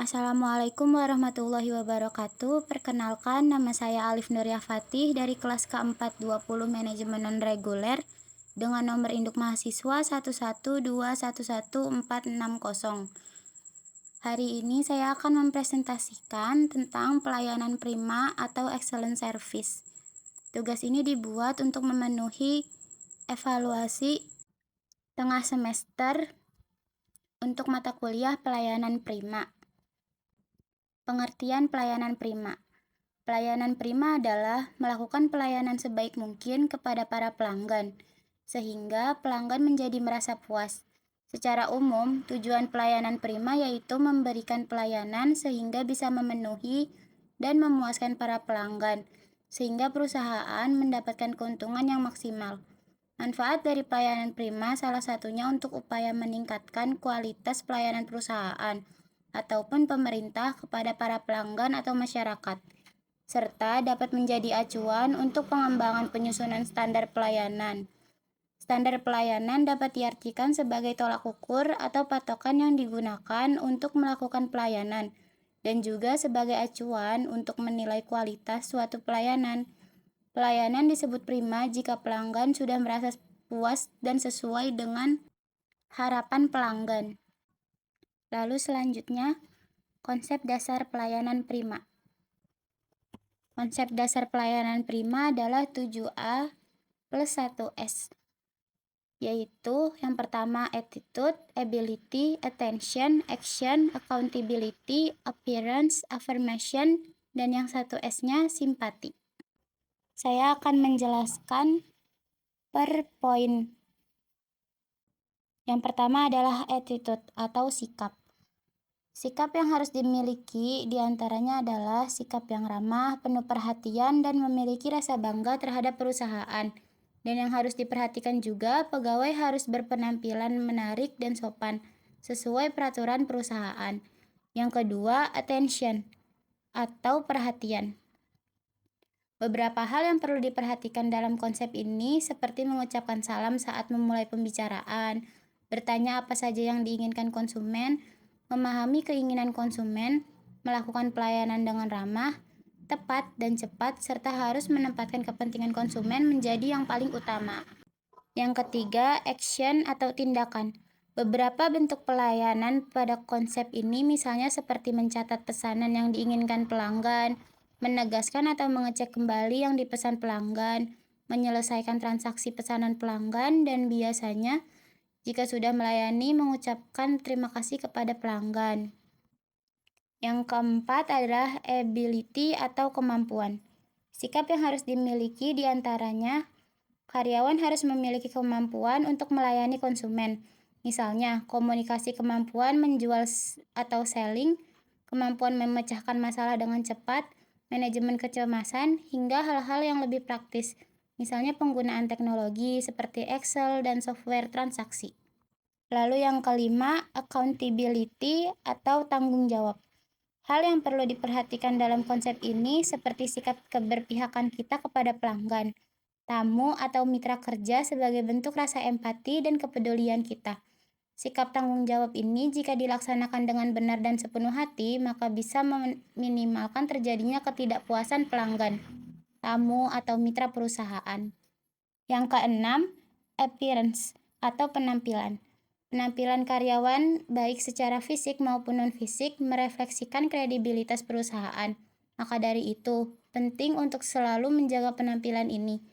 Assalamualaikum warahmatullahi wabarakatuh. Perkenalkan, nama saya Alif Nuria Fatih dari kelas keempat 20 Manajemen Non-Reguler dengan nomor induk mahasiswa 112111460. Hari ini saya akan mempresentasikan tentang pelayanan prima atau excellent service. Tugas ini dibuat untuk memenuhi evaluasi tengah semester untuk mata kuliah pelayanan prima. Pengertian pelayanan prima. Pelayanan prima adalah melakukan pelayanan sebaik mungkin kepada para pelanggan, sehingga pelanggan menjadi merasa puas. Secara umum, tujuan pelayanan prima yaitu memberikan pelayanan sehingga bisa memenuhi dan memuaskan para pelanggan, sehingga perusahaan mendapatkan keuntungan yang maksimal. Manfaat dari pelayanan prima salah satunya untuk upaya meningkatkan kualitas pelayanan perusahaan ataupun pemerintah kepada para pelanggan atau masyarakat, serta dapat menjadi acuan untuk pengembangan penyusunan standar pelayanan. Standar pelayanan dapat diartikan sebagai tolak ukur atau patokan yang digunakan untuk melakukan pelayanan, dan juga sebagai acuan untuk menilai kualitas suatu pelayanan. Pelayanan disebut prima jika pelanggan sudah merasa puas dan sesuai dengan harapan pelanggan. Lalu selanjutnya, konsep dasar pelayanan prima. Konsep dasar pelayanan prima adalah 7A plus 1S, yaitu yang pertama attitude, ability, attention, action, accountability, appearance, affirmation, dan yang 1S-nya simpati. Saya akan menjelaskan per poin. Yang pertama adalah attitude atau sikap. Sikap yang harus dimiliki diantaranya adalah sikap yang ramah, penuh perhatian, dan memiliki rasa bangga terhadap perusahaan. Dan yang harus diperhatikan juga, pegawai harus berpenampilan menarik dan sopan, sesuai peraturan perusahaan. Yang kedua, attention atau perhatian. Beberapa hal yang perlu diperhatikan dalam konsep ini seperti mengucapkan salam saat memulai pembicaraan, bertanya apa saja yang diinginkan konsumen, memahami keinginan konsumen, melakukan pelayanan dengan ramah, tepat, dan cepat, serta harus menempatkan kepentingan konsumen menjadi yang paling utama. Yang ketiga, action atau tindakan. Beberapa bentuk pelayanan pada konsep ini misalnya seperti mencatat pesanan yang diinginkan pelanggan, menegaskan atau mengecek kembali yang dipesan pelanggan, menyelesaikan transaksi pesanan pelanggan, dan biasanya jika sudah melayani, mengucapkan terima kasih kepada pelanggan. Yang keempat adalah ability atau kemampuan. Sikap yang harus dimiliki diantaranya, karyawan harus memiliki kemampuan untuk melayani konsumen. Misalnya, komunikasi kemampuan menjual atau selling, kemampuan memecahkan masalah dengan cepat, manajemen kecemasan, hingga hal-hal yang lebih praktis. Misalnya penggunaan teknologi seperti Excel dan software transaksi. Lalu yang kelima, accountability atau tanggung jawab. Hal yang perlu diperhatikan dalam konsep ini seperti sikap keberpihakan kita kepada pelanggan, tamu, atau mitra kerja sebagai bentuk rasa empati dan kepedulian kita. Sikap tanggung jawab ini jika dilaksanakan dengan benar dan sepenuh hati, maka bisa meminimalkan terjadinya ketidakpuasan pelanggan, tamu, atau mitra perusahaan. Yang keenam, appearance atau penampilan. Penampilan karyawan, baik secara fisik maupun non-fisik, merefleksikan kredibilitas perusahaan. Maka dari itu, penting untuk selalu menjaga penampilan ini.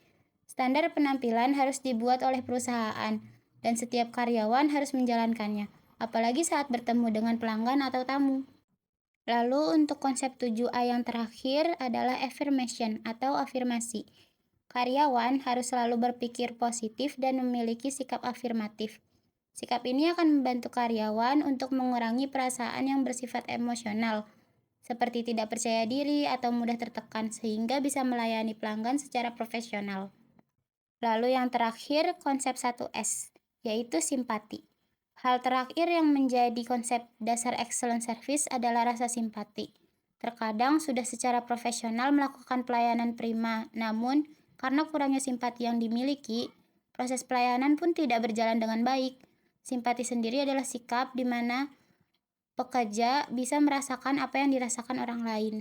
Standar penampilan harus dibuat oleh perusahaan, dan setiap karyawan harus menjalankannya, apalagi saat bertemu dengan pelanggan atau tamu. Lalu untuk konsep 7A yang terakhir adalah affirmation atau afirmasi. Karyawan harus selalu berpikir positif dan memiliki sikap afirmatif. Sikap ini akan membantu karyawan untuk mengurangi perasaan yang bersifat emosional, seperti tidak percaya diri atau mudah tertekan, sehingga bisa melayani pelanggan secara profesional. Lalu yang terakhir, konsep 1S, yaitu simpati. Hal terakhir yang menjadi konsep dasar excellent service adalah rasa simpati. Terkadang sudah secara profesional melakukan pelayanan prima, namun karena kurangnya simpati yang dimiliki, proses pelayanan pun tidak berjalan dengan baik. Simpati sendiri adalah sikap di mana Pekerja bisa merasakan apa yang dirasakan orang lain.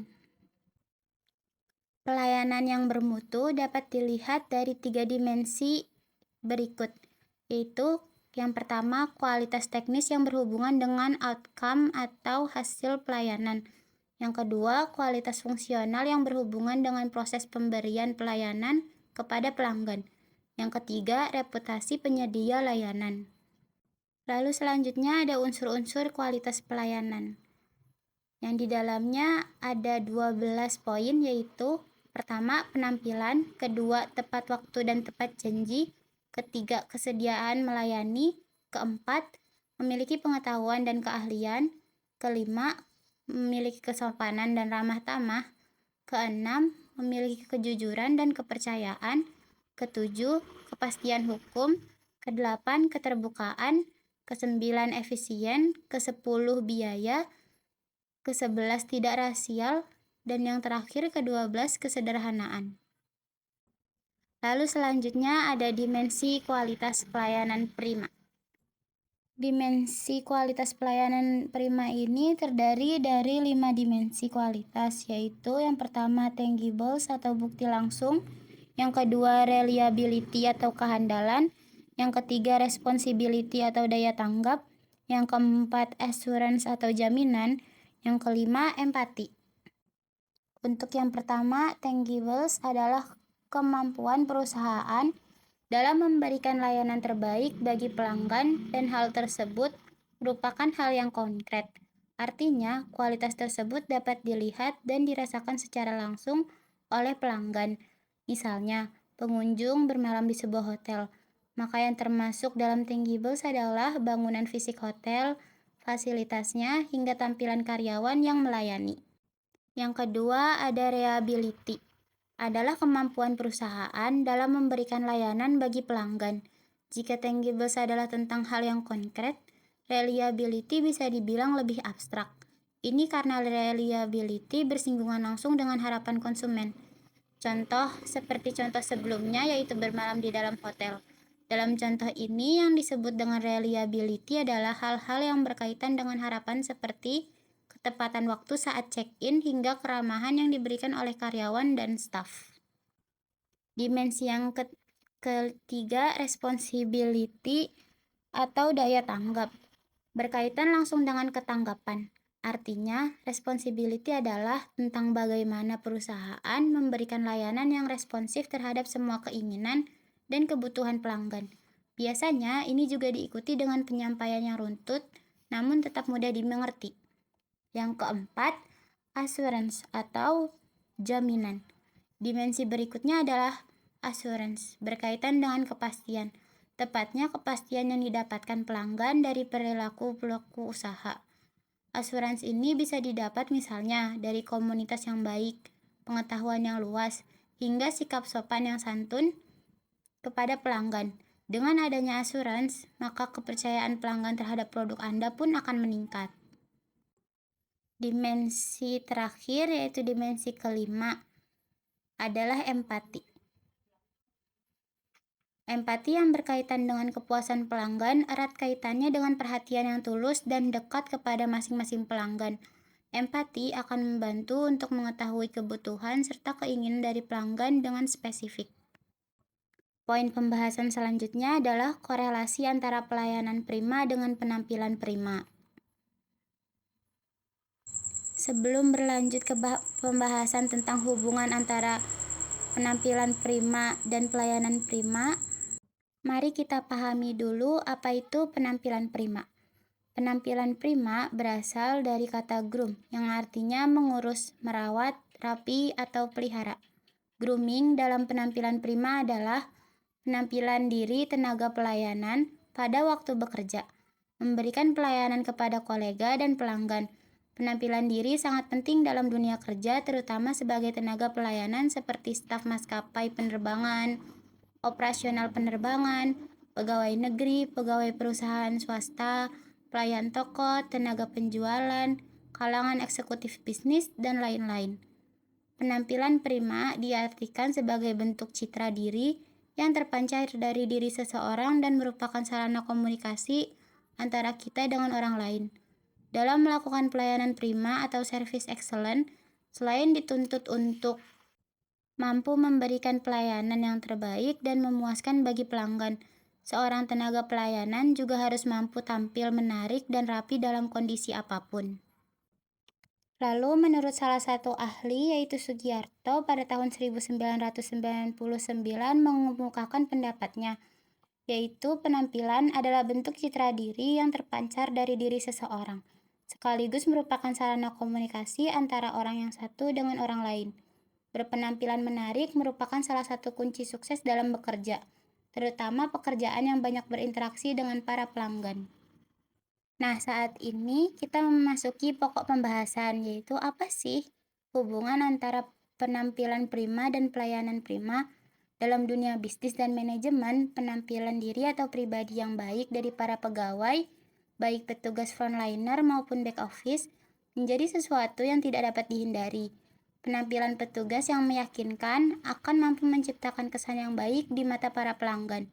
Pelayanan yang bermutu dapat dilihat dari 3 dimensi berikut, yaitu yang pertama, kualitas teknis yang berhubungan dengan outcome atau hasil pelayanan. Yang kedua, kualitas fungsional yang berhubungan dengan proses pemberian pelayanan kepada pelanggan. Yang ketiga, reputasi penyedia layanan. Lalu selanjutnya ada unsur-unsur kualitas pelayanan, yang di dalamnya ada 12 poin, yaitu pertama, penampilan, kedua, tepat waktu dan tepat janji, ketiga, kesediaan melayani, keempat, memiliki pengetahuan dan keahlian, kelima, memiliki kesopanan dan ramah tamah, keenam, memiliki kejujuran dan kepercayaan, ketujuh, kepastian hukum, kedelapan, keterbukaan, kesembilan, efisien, kesepuluh, biaya, ke-11 tidak rasial, dan yang terakhir ke-12 kesederhanaan. Lalu selanjutnya ada dimensi kualitas pelayanan prima. Dimensi kualitas pelayanan prima ini terdiri dari 5 dimensi kualitas, yaitu yang pertama tangibles atau bukti langsung, yang kedua reliability atau kehandalan, yang ketiga responsibility atau daya tanggap, yang keempat assurance atau jaminan, yang kelima, empati. Untuk yang pertama, tangibles adalah kemampuan perusahaan dalam memberikan layanan terbaik bagi pelanggan, dan hal tersebut merupakan hal yang konkret. Artinya, kualitas tersebut dapat dilihat dan dirasakan secara langsung oleh pelanggan. Misalnya, pengunjung bermalam di sebuah hotel. Maka yang termasuk dalam tangibles adalah bangunan fisik hotel, fasilitasnya, hingga tampilan karyawan yang melayani. Yang kedua ada reliability, adalah kemampuan perusahaan dalam memberikan layanan bagi pelanggan. Jika tangibles adalah tentang hal yang konkret, reliability bisa dibilang lebih abstrak. Ini karena reliability bersinggungan langsung dengan harapan konsumen. Contoh seperti contoh sebelumnya, yaitu bermalam di dalam hotel. Dalam contoh ini, yang disebut dengan reliability adalah hal-hal yang berkaitan dengan harapan seperti ketepatan waktu saat check-in hingga keramahan yang diberikan oleh karyawan dan staf. Dimensi yang ketiga, responsibility atau daya tanggap, berkaitan langsung dengan ketanggapan. Artinya, responsibility adalah tentang bagaimana perusahaan memberikan layanan yang responsif terhadap semua keinginan dan kebutuhan pelanggan. Biasanya, ini juga diikuti dengan penyampaian yang runtut, namun tetap mudah dimengerti. Yang keempat, assurance atau jaminan. Dimensi berikutnya adalah assurance, berkaitan dengan kepastian. Tepatnya kepastian yang didapatkan pelanggan dari perilaku pelaku usaha. Asuransi ini bisa didapat misalnya dari komunitas yang baik, pengetahuan yang luas, hingga sikap sopan yang santun kepada pelanggan. Dengan adanya asuransi, maka kepercayaan pelanggan terhadap produk Anda pun akan meningkat. Dimensi terakhir, yaitu dimensi kelima, adalah empati. Empati yang berkaitan dengan kepuasan pelanggan erat kaitannya dengan perhatian yang tulus dan dekat kepada masing-masing pelanggan. Empati akan membantu untuk mengetahui kebutuhan serta keinginan dari pelanggan dengan spesifik. Poin pembahasan selanjutnya adalah korelasi antara pelayanan prima dengan penampilan prima. Sebelum berlanjut ke pembahasan tentang hubungan antara penampilan prima dan pelayanan prima, mari kita pahami dulu apa itu penampilan prima. Penampilan prima berasal dari kata groom, yang artinya mengurus, merawat, rapi, atau pelihara. Grooming dalam penampilan prima adalah penampilan diri tenaga pelayanan pada waktu bekerja, memberikan pelayanan kepada kolega dan pelanggan. Penampilan diri sangat penting dalam dunia kerja, terutama sebagai tenaga pelayanan seperti staf maskapai penerbangan, operasional penerbangan, pegawai negeri, pegawai perusahaan swasta, pelayan toko, tenaga penjualan, kalangan eksekutif bisnis, dan lain-lain. Penampilan prima diartikan sebagai bentuk citra diri yang terpancar dari diri seseorang dan merupakan sarana komunikasi antara kita dengan orang lain. Dalam melakukan pelayanan prima atau service excellent, selain dituntut untuk mampu memberikan pelayanan yang terbaik dan memuaskan bagi pelanggan, seorang tenaga pelayanan juga harus mampu tampil menarik dan rapi dalam kondisi apapun. Lalu menurut salah satu ahli yaitu Sugiarto pada tahun 1999 mengemukakan pendapatnya, yaitu penampilan adalah bentuk citra diri yang terpancar dari diri seseorang, sekaligus merupakan sarana komunikasi antara orang yang satu dengan orang lain. Berpenampilan menarik merupakan salah satu kunci sukses dalam bekerja, terutama pekerjaan yang banyak berinteraksi dengan para pelanggan. Nah, saat ini kita memasuki pokok pembahasan, yaitu apa sih hubungan antara penampilan prima dan pelayanan prima dalam dunia bisnis dan manajemen. Penampilan diri atau pribadi yang baik dari para pegawai, baik petugas frontliner maupun back office, menjadi sesuatu yang tidak dapat dihindari. Penampilan petugas yang meyakinkan akan mampu menciptakan kesan yang baik di mata para pelanggan.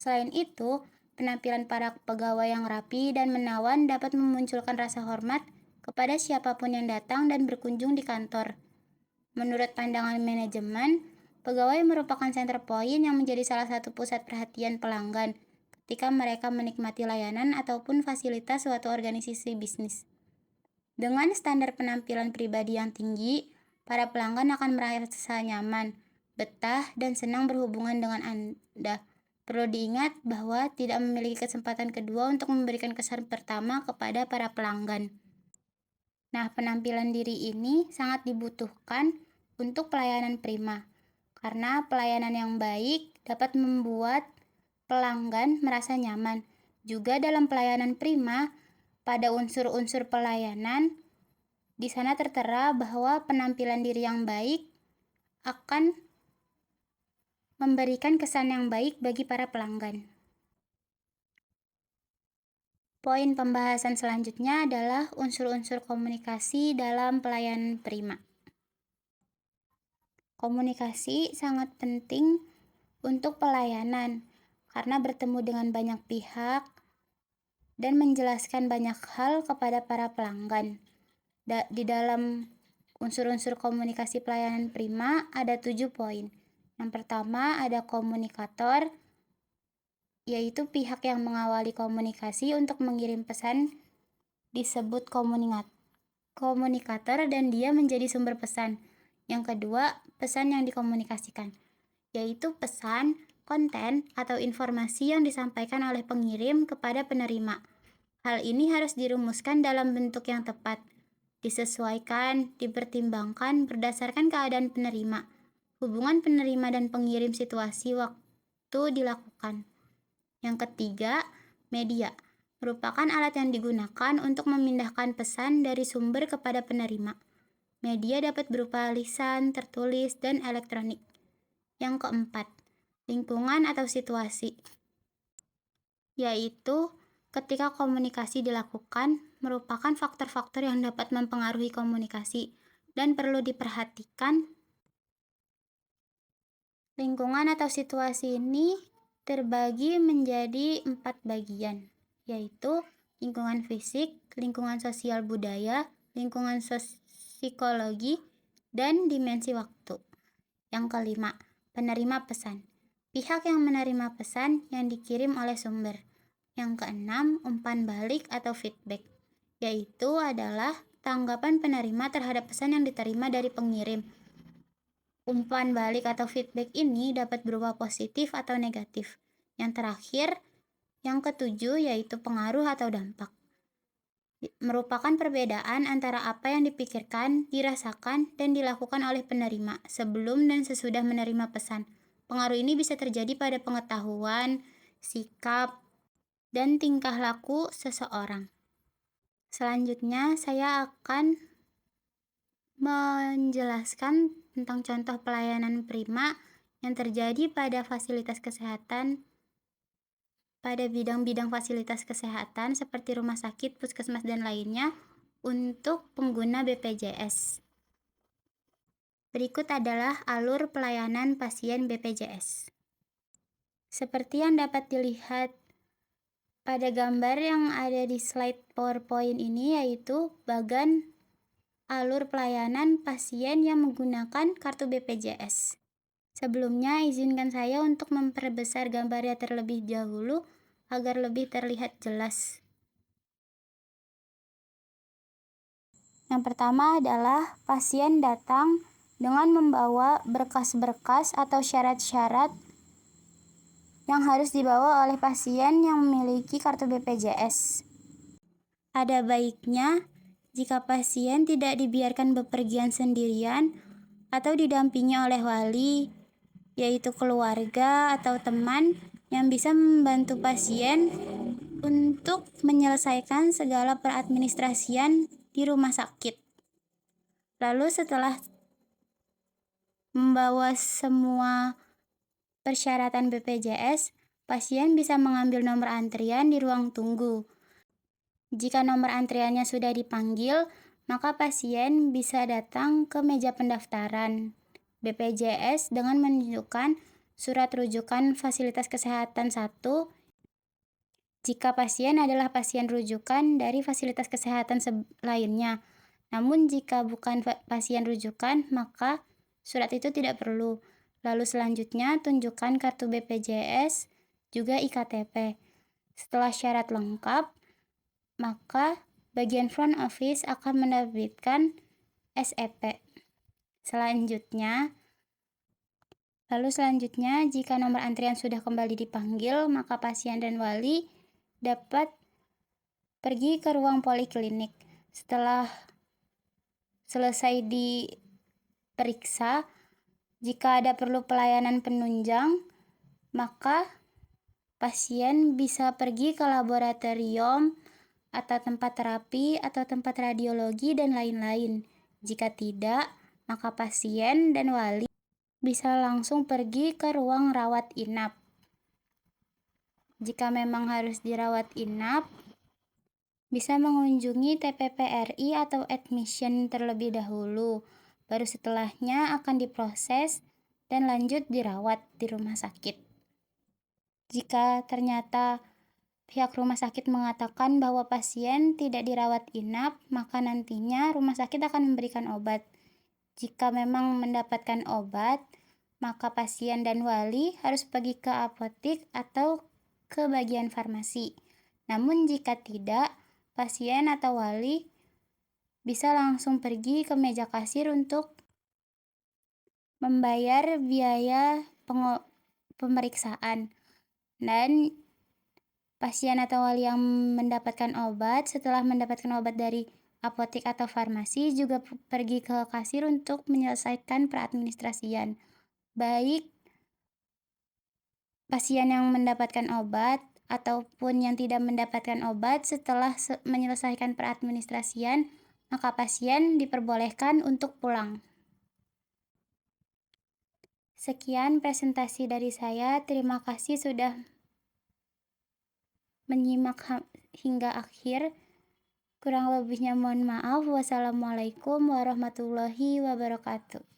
Selain itu, penampilan para pegawai yang rapi dan menawan dapat memunculkan rasa hormat kepada siapapun yang datang dan berkunjung di kantor. Menurut pandangan manajemen, pegawai merupakan center point yang menjadi salah satu pusat perhatian pelanggan ketika mereka menikmati layanan ataupun fasilitas suatu organisasi bisnis. Dengan standar penampilan pribadi yang tinggi, para pelanggan akan merasa nyaman, betah, dan senang berhubungan dengan Anda. Perlu diingat bahwa tidak memiliki kesempatan kedua untuk memberikan kesan pertama kepada para pelanggan. Nah, penampilan diri ini sangat dibutuhkan untuk pelayanan prima, karena pelayanan yang baik dapat membuat pelanggan merasa nyaman. Juga dalam pelayanan prima, pada unsur-unsur pelayanan, di sana tertera bahwa penampilan diri yang baik akan memberikan kesan yang baik bagi para pelanggan. Poin pembahasan selanjutnya adalah unsur-unsur komunikasi dalam pelayanan prima. Komunikasi sangat penting untuk pelayanan karena bertemu dengan banyak pihak dan menjelaskan banyak hal kepada para pelanggan. Di dalam unsur-unsur komunikasi pelayanan prima ada 7 poin. Yang pertama ada komunikator, yaitu pihak yang mengawali komunikasi untuk mengirim pesan disebut komunikator dan dia menjadi sumber pesan. Yang kedua, pesan yang dikomunikasikan, yaitu pesan, konten, atau informasi yang disampaikan oleh pengirim kepada penerima. Hal ini harus dirumuskan dalam bentuk yang tepat, disesuaikan, dipertimbangkan berdasarkan keadaan penerima, hubungan penerima dan pengirim, situasi waktu dilakukan. Yang ketiga, media merupakan alat yang digunakan untuk memindahkan pesan dari sumber kepada penerima. Media dapat berupa lisan, tertulis, dan elektronik. Yang keempat, lingkungan atau situasi, yaitu ketika komunikasi dilakukan merupakan faktor-faktor yang dapat mempengaruhi komunikasi dan perlu diperhatikan. Lingkungan atau situasi ini terbagi menjadi 4 bagian, yaitu lingkungan fisik, lingkungan sosial budaya, lingkungan psikologi, dan dimensi waktu. Yang kelima, penerima pesan. Pihak yang menerima pesan yang dikirim oleh sumber. Yang keenam, umpan balik atau feedback, yaitu adalah tanggapan penerima terhadap pesan yang diterima dari pengirim. Umpan balik atau feedback ini dapat berupa positif atau negatif. Yang terakhir, yang ketujuh, yaitu pengaruh atau dampak. Merupakan perbedaan antara apa yang dipikirkan, dirasakan, dan dilakukan oleh penerima sebelum dan sesudah menerima pesan. Pengaruh ini bisa terjadi pada pengetahuan, sikap, dan tingkah laku seseorang. Selanjutnya, saya akan menjelaskan tentang contoh pelayanan prima yang terjadi pada fasilitas kesehatan, pada bidang-bidang fasilitas kesehatan seperti rumah sakit, puskesmas, dan lainnya untuk pengguna BPJS. Berikut adalah alur pelayanan pasien BPJS. Seperti yang dapat dilihat pada gambar yang ada di slide PowerPoint ini, yaitu bagan alur pelayanan pasien yang menggunakan kartu BPJS. Sebelumnya, izinkan saya untuk memperbesar gambarnya terlebih dahulu agar lebih terlihat jelas. Yang pertama adalah pasien datang dengan membawa berkas-berkas atau syarat-syarat yang harus dibawa oleh pasien yang memiliki kartu BPJS. Ada baiknya jika pasien tidak dibiarkan bepergian sendirian atau didampingi oleh wali, yaitu keluarga atau teman yang bisa membantu pasien untuk menyelesaikan segala peradministrasian di rumah sakit. Lalu setelah membawa semua persyaratan BPJS, pasien bisa mengambil nomor antrian di ruang tunggu. Jika nomor antriannya sudah dipanggil, maka pasien bisa datang ke meja pendaftaran BPJS dengan menunjukkan surat rujukan fasilitas kesehatan 1 jika pasien adalah pasien rujukan dari fasilitas kesehatan lainnya. Namun jika bukan pasien rujukan, maka surat itu tidak perlu. Lalu selanjutnya tunjukkan kartu BPJS, juga iktp. Setelah syarat lengkap, maka bagian front office akan menerbitkan SEP. Selanjutnya, jika nomor antrian sudah kembali dipanggil, maka pasien dan wali dapat pergi ke ruang poliklinik. Setelah selesai diperiksa, jika ada perlu pelayanan penunjang, maka pasien bisa pergi ke laboratorium atau tempat terapi atau tempat radiologi dan lain-lain. Jika tidak, maka pasien dan wali bisa langsung pergi ke ruang rawat inap. Jika memang harus dirawat inap, bisa mengunjungi TPPRI atau admission terlebih dahulu, baru setelahnya akan diproses dan lanjut dirawat di rumah sakit. Jika ternyata pihak rumah sakit mengatakan bahwa pasien tidak dirawat inap, maka nantinya rumah sakit akan memberikan obat. Jika memang mendapatkan obat, maka pasien dan wali harus pergi ke apotik atau ke bagian farmasi. Namun jika tidak, pasien atau wali bisa langsung pergi ke meja kasir untuk membayar biaya pemeriksaan. Dan pasien atau wali yang mendapatkan obat, setelah mendapatkan obat dari apotik atau farmasi, juga pergi ke kasir untuk menyelesaikan peradministrasian. Baik pasien yang mendapatkan obat ataupun yang tidak mendapatkan obat, setelah menyelesaikan peradministrasian, maka pasien diperbolehkan untuk pulang. Sekian presentasi dari saya. Terima kasih sudah menyimak hingga akhir. Kurang lebihnya mohon maaf. Wassalamualaikum warahmatullahi wabarakatuh.